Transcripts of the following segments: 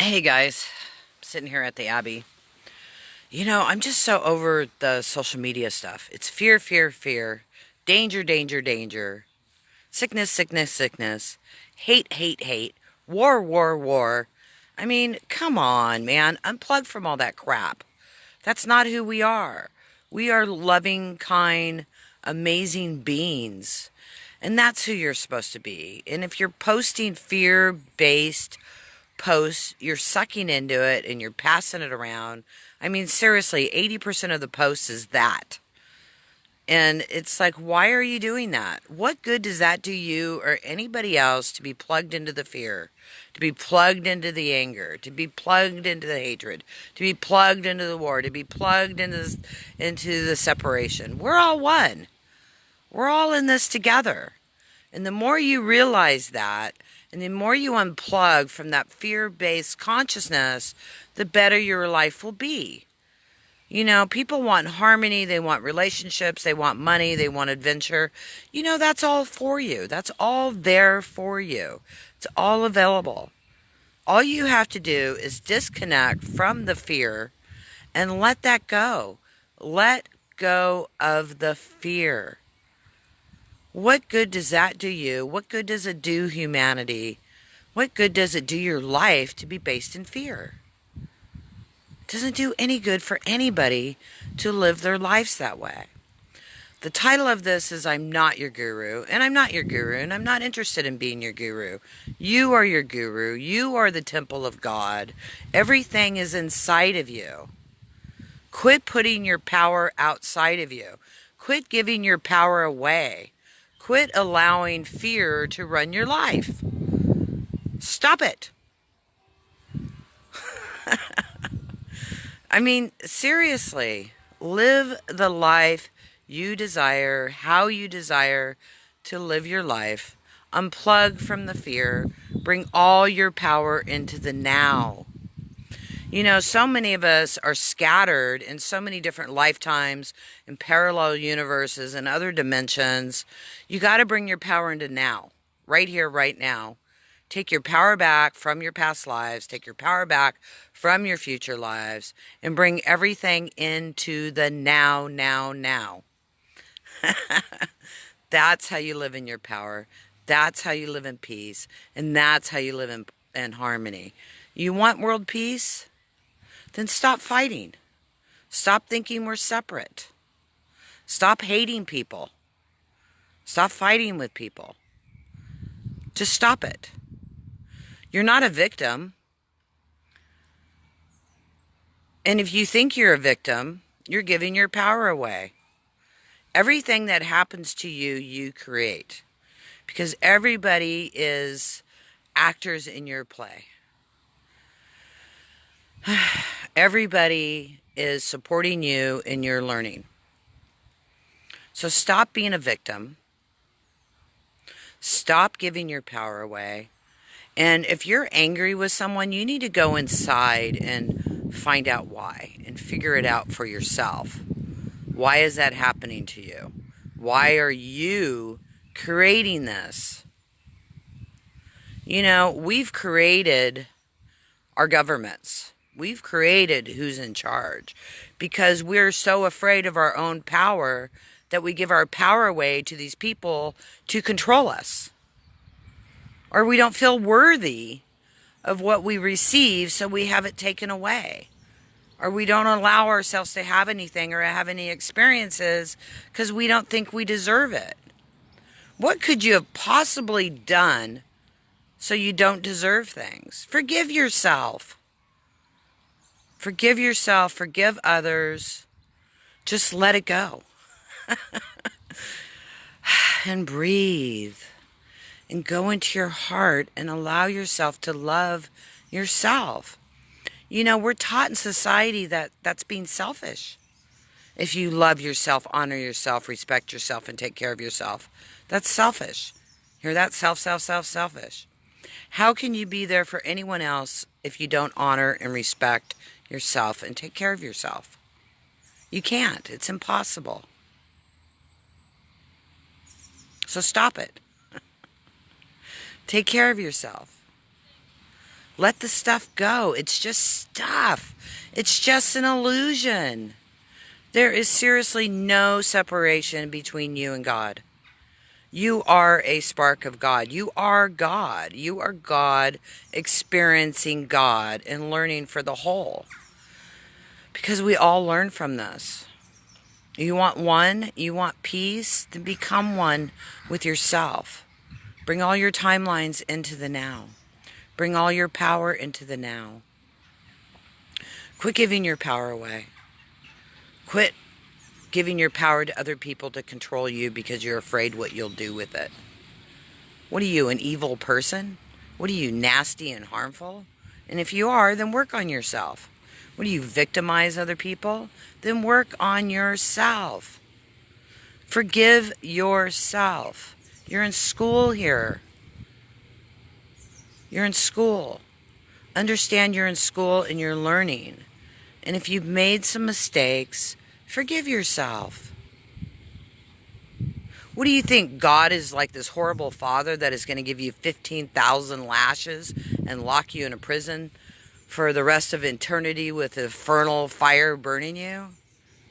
Hey guys, sitting here at the Abbey. I'm just so over the social media stuff. It's fear, fear, fear, danger, danger, danger, sickness, sickness, sickness, hate, hate, hate, war, war, war. I mean, come on, man. Unplug from all that crap. That's not who we are. We are loving, kind, amazing beings. And that's who you're supposed to be. And if you're posting fear based posts, you're sucking into it and you're passing it around. I mean, seriously, 80% of the posts is that. And it's like, why are you doing that? What good does that do you or anybody else to be plugged into the fear, to be plugged into the anger, to be plugged into the hatred, to be plugged into the war, to be plugged into the separation? We're all one. We're all in this together. And the more you realize that, and the more you unplug from that fear-based consciousness, the better your life will be. People want harmony, they want relationships, they want money, they want adventure. That's all for you. That's all there for you. It's all available. All you have to do is disconnect from the fear and let that go. Let go of the fear. What good does that do you? What good does it do humanity? What good does it do your life to be based in fear? It doesn't do any good for anybody to live their lives that way. The title of this is I'm Not Your Guru, and I'm not your guru, and I'm not interested in being your guru. You are your guru. You are the temple of God. Everything is inside of you. Quit putting your power outside of you. Quit giving your power away. Quit allowing fear to run your life. Stop it. I mean, seriously, live the life you desire, how you desire to live your life. Unplug from the fear. Bring all your power into the now. So many of us are scattered in so many different lifetimes and parallel universes and other dimensions. You got to bring your power into now, right here, right now. Take your power back from your past lives, take your power back from your future lives, and bring everything into the now, now, now. That's how you live in your power. That's how you live in peace. And that's how you live in harmony. You want world peace? Then stop fighting. Stop thinking we're separate. Stop hating people. Stop fighting with people. Just stop it. You're not a victim. And if you think you're a victim, you're giving your power away. Everything that happens to you, you create. Because everybody is actors in your play. Everybody is supporting you in your learning. So stop being a victim. Stop giving your power away. And if you're angry with someone, you need to go inside and find out why and figure it out for yourself. Why is that happening to you? Why are you creating this? We've created our governments. We've created who's in charge because we're so afraid of our own power that we give our power away to these people to control us. Or we don't feel worthy of what we receive, so we have it taken away. Or we don't allow ourselves to have anything or have any experiences because we don't think we deserve it. What could you have possibly done so you don't deserve things? Forgive yourself. Forgive yourself. Forgive others. Just let it go. And breathe. And go into your heart and allow yourself to love yourself. We're taught in society that that's being selfish. If you love yourself, honor yourself, respect yourself, and take care of yourself, that's selfish. Hear that? Selfish. How can you be there for anyone else if you don't honor and respect yourself and take care of yourself? You can't. It's impossible. So stop it. Take care of yourself. Let the stuff go. It's just stuff. It's just an illusion. There is seriously no separation between you and God. You are a spark of God. You are God. You are God experiencing God and learning for the whole. Because we all learn from this. You want one, you want peace, then become one with yourself. Bring all your timelines into the now. Bring all your power into the now. Quit giving your power away. Quit giving your power to other people to control you because you're afraid what you'll do with it. What are you, an evil person? What are you, nasty and harmful? And if you are, then work on yourself. What do you, victimize other people? Then work on yourself. Forgive yourself. You're in school here. You're in school. Understand you're in school and you're learning. And if you've made some mistakes, forgive yourself. What do you think? God is like this horrible father that is going to give you 15,000 lashes and lock you in a prison for the rest of eternity with infernal fire burning you?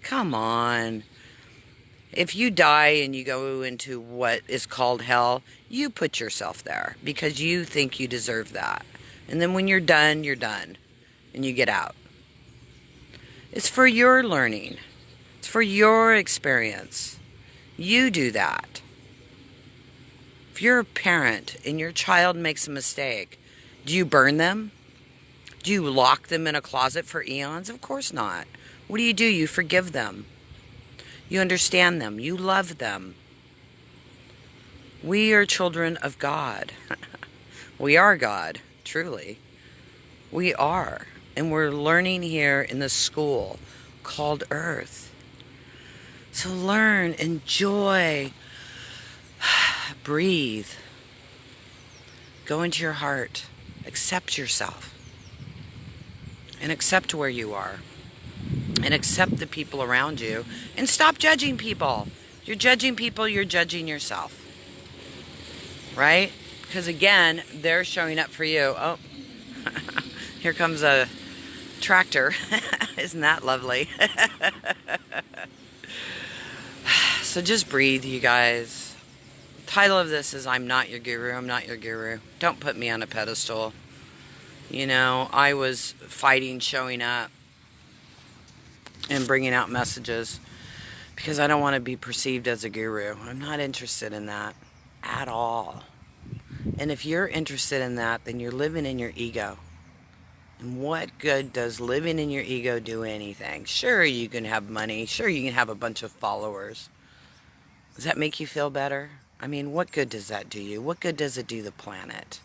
Come on. If you die and you go into what is called hell, you put yourself there because you think you deserve that. And then when you're done, and you get out. It's for your learning. It's for your experience. You do that. If you're a parent and your child makes a mistake, do you burn them? Do you lock them in a closet for eons? Of course not. What do? You forgive them. You understand them. You love them. We are children of God. We are God, truly. We are. And we're learning here in the school called Earth. So learn, enjoy, breathe. Go into your heart. Accept yourself. And accept where you are. And accept the people around you. And stop judging people. You're judging people, you're judging yourself. Right? Because again, they're showing up for you. Oh, here comes a tractor. Isn't that lovely? So just breathe, you guys. The title of this is I'm Not Your Guru. I'm not your guru. Don't put me on a pedestal. You know, I was fighting showing up and bringing out messages because I don't want to be perceived as a guru. I'm not interested in that at all. And if you're interested in that, then you're living in your ego. And what good does living in your ego do anything? Sure, you can have money. Sure, you can have a bunch of followers. Does that make you feel better? I mean, what good does that do you? What good does it do the planet?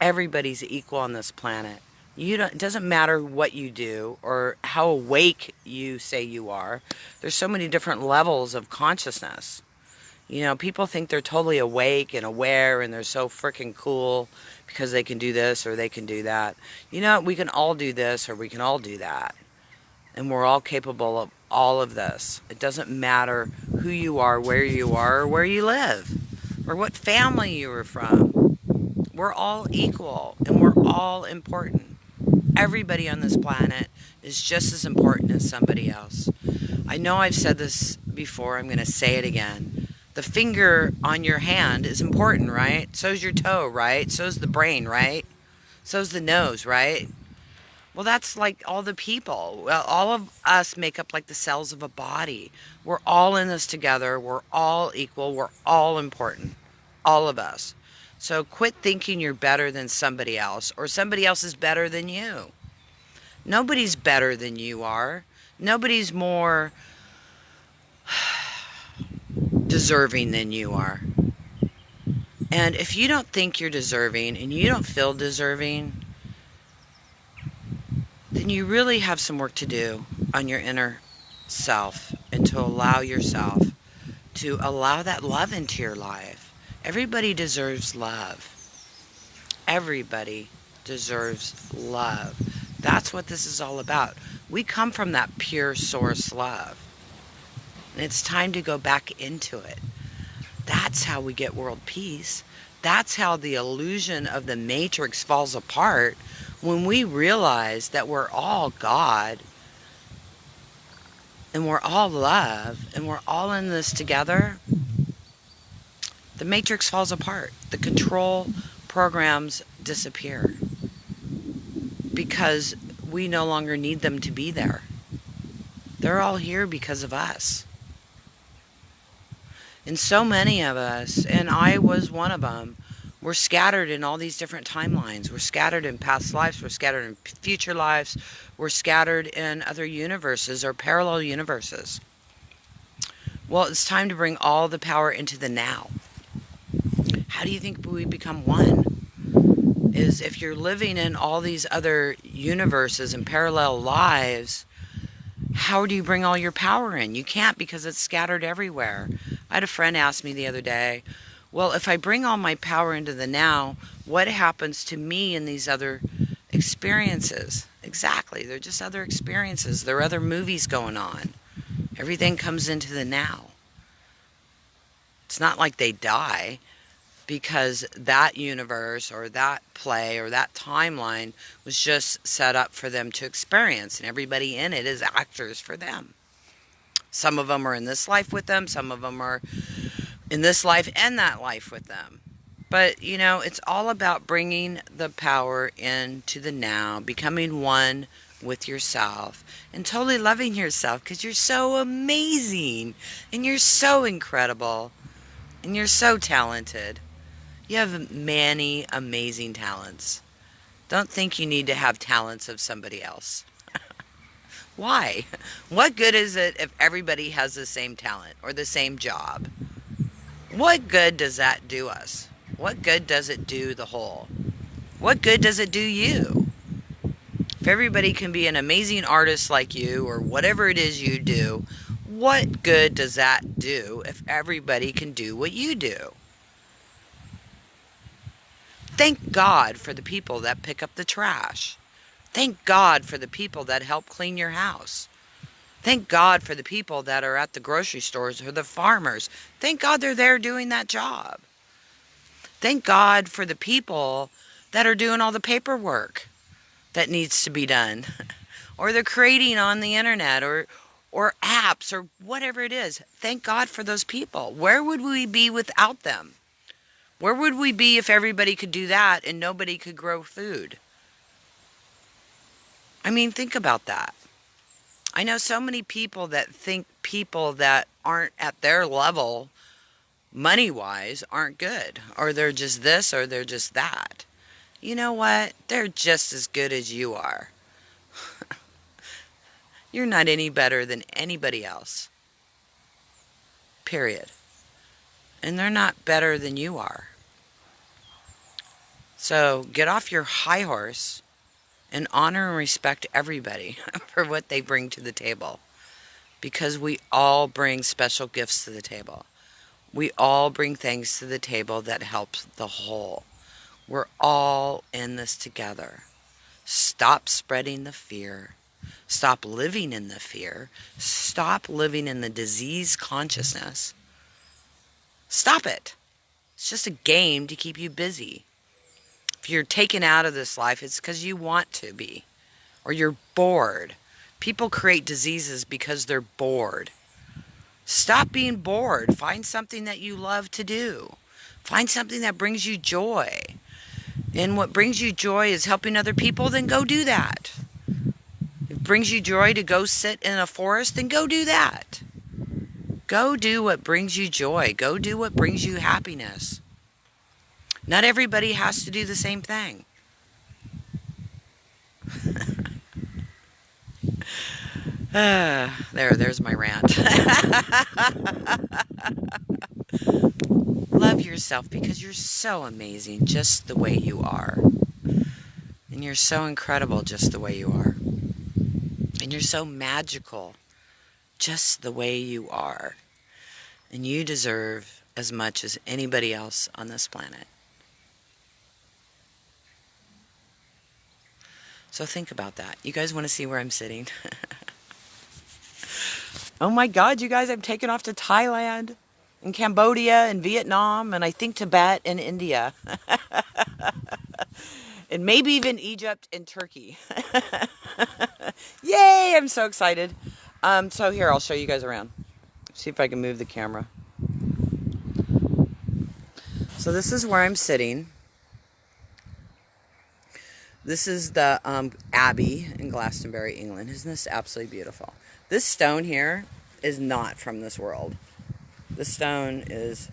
Everybody's equal on this planet. It doesn't matter what you do or how awake you say you are. There's so many different levels of consciousness. You know, people think they're totally awake and aware and they're so freaking cool because they can do this or they can do that. You know, we can all do this or we can all do that. And we're all capable of all of this. It doesn't matter who you are, where you are, or where you live, or what family you are from. We're all equal and we're all important. Everybody on this planet is just as important as somebody else. I know I've said this before, I'm going to say it again. The finger on your hand is important, right? So's your toe, right? So's the brain, right? So's the nose, right? Well, that's like all the people. Well, all of us make up like the cells of a body. We're all in this together. We're all equal. We're all important. All of us. So quit thinking you're better than somebody else or somebody else is better than you. Nobody's better than you are. Nobody's more deserving than you are. And if you don't think you're deserving and you don't feel deserving, then you really have some work to do on your inner self and to allow yourself to allow that love into your life. Everybody deserves love. Everybody deserves love. That's what this is all about. We come from that pure source love. And it's time to go back into it. That's how we get world peace. That's how the illusion of the matrix falls apart, when we realize that we're all God and we're all love and we're all in this together. The matrix falls apart. The control programs disappear because we no longer need them to be there. They're all here because of us. And so many of us, and I was one of them, we're scattered in all these different timelines. We're scattered in past lives. We're scattered in future lives. We're scattered in other universes or parallel universes. Well, it's time to bring all the power into the now. How do you think we become one? Is if you're living in all these other universes and parallel lives, how do you bring all your power in? You can't, because it's scattered everywhere. I had a friend ask me the other day, well, if I bring all my power into the now, what happens to me in these other experiences? Exactly. They're just other experiences. There are other movies going on. Everything comes into the now. It's not like they die, because that universe or that play or that timeline was just set up for them to experience, and everybody in it is actors for them. Some of them are in this life with them. Some of them are in this life and that life with them. But, you know, it's all about bringing the power into the now, becoming one with yourself, and totally loving yourself, because you're so amazing, and you're so incredible, and you're so talented. You have many amazing talents. Don't think you need to have talents of somebody else. Why? What good is it if everybody has the same talent or the same job? What good does that do us? What good does it do the whole? What good does it do you? If everybody can be an amazing artist like you, or whatever it is you do, what good does that do if everybody can do what you do? Thank God for the people that pick up the trash. Thank God for the people that help clean your house. Thank God for the people that are at the grocery stores or the farmers. Thank God they're there doing that job. Thank God for the people that are doing all the paperwork that needs to be done. Or they're creating on the internet or apps or whatever it is. Thank God for those people. Where would we be without them? Where would we be if everybody could do that and nobody could grow food? I mean, think about that. I know so many people that think people that aren't at their level, money-wise, aren't good. Or they're just this or they're just that. You know what? They're just as good as you are. You're not any better than anybody else. Period. And they're not better than you are. So get off your high horse and honor and respect everybody for what they bring to the table. Because we all bring special gifts to the table. We all bring things to the table that help the whole. We're all in this together. Stop spreading the fear. Stop living in the fear. Stop living in the disease consciousness. Stop it. It's just a game to keep you busy. If you're taken out of this life, it's because you want to be. Or you're bored. People create diseases because they're bored. Stop being bored. Find something that you love to do. Find something that brings you joy. And what brings you joy is helping other people, then go do that. If it brings you joy to go sit in a forest, then go do that. Go do what brings you joy. Go do what brings you happiness. Not everybody has to do the same thing. There's my rant. Love yourself, because you're so amazing just the way you are. And you're so incredible just the way you are. And you're so magical just the way you are. And you deserve as much as anybody else on this planet. So think about that. You guys want to see where I'm sitting? Oh my God, you guys, I'm taking off to Thailand. in Cambodia and Vietnam, and I think Tibet and India. And maybe even Egypt and Turkey. Yay, I'm so excited. So here, I'll show you guys around. See if I can move the camera. So this is where I'm sitting. This is the Abbey in Glastonbury, England. Isn't this absolutely beautiful? This stone here is not from this world. This stone is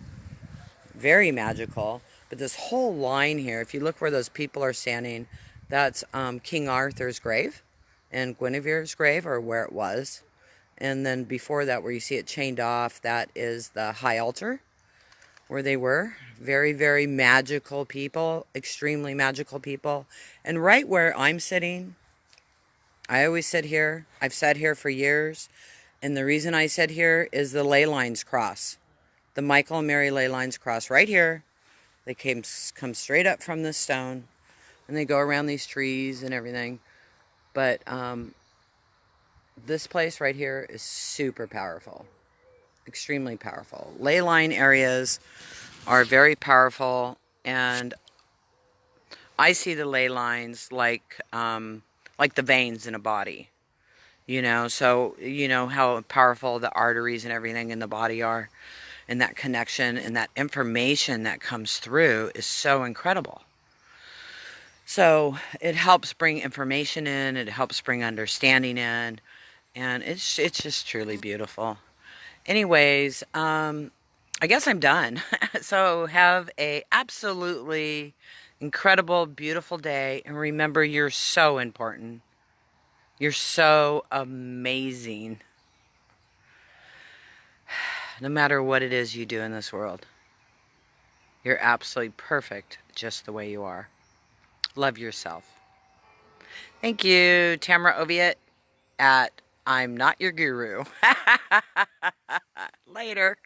very magical. But this whole line here, if you look where those people are standing, that's King Arthur's grave and Guinevere's grave, or where it was. And then before that, where you see it chained off, that is the high altar where they were. Very, very magical people, extremely magical people. And right where I'm sitting, I always sit here. I've sat here for years. And the reason I sit here is the ley lines cross. The Michael and Mary ley lines cross right here. They come straight up from this stone. And they go around these trees and everything. But this place right here is super powerful. Extremely powerful. Ley line areas are very powerful, and I see the ley lines like the veins in a body. You know, so you know how powerful the arteries and everything in the body are, and that connection and that information that comes through is so incredible. So it helps bring information in, it helps bring understanding in, and it's just truly beautiful. Anyways, I guess I'm done. So have a absolutely incredible, beautiful day. And remember, you're so important. You're so amazing. No matter what it is you do in this world, you're absolutely perfect just the way you are. Love yourself. Thank you, Tamra Oviatt at I'm Not Your Guru. Later.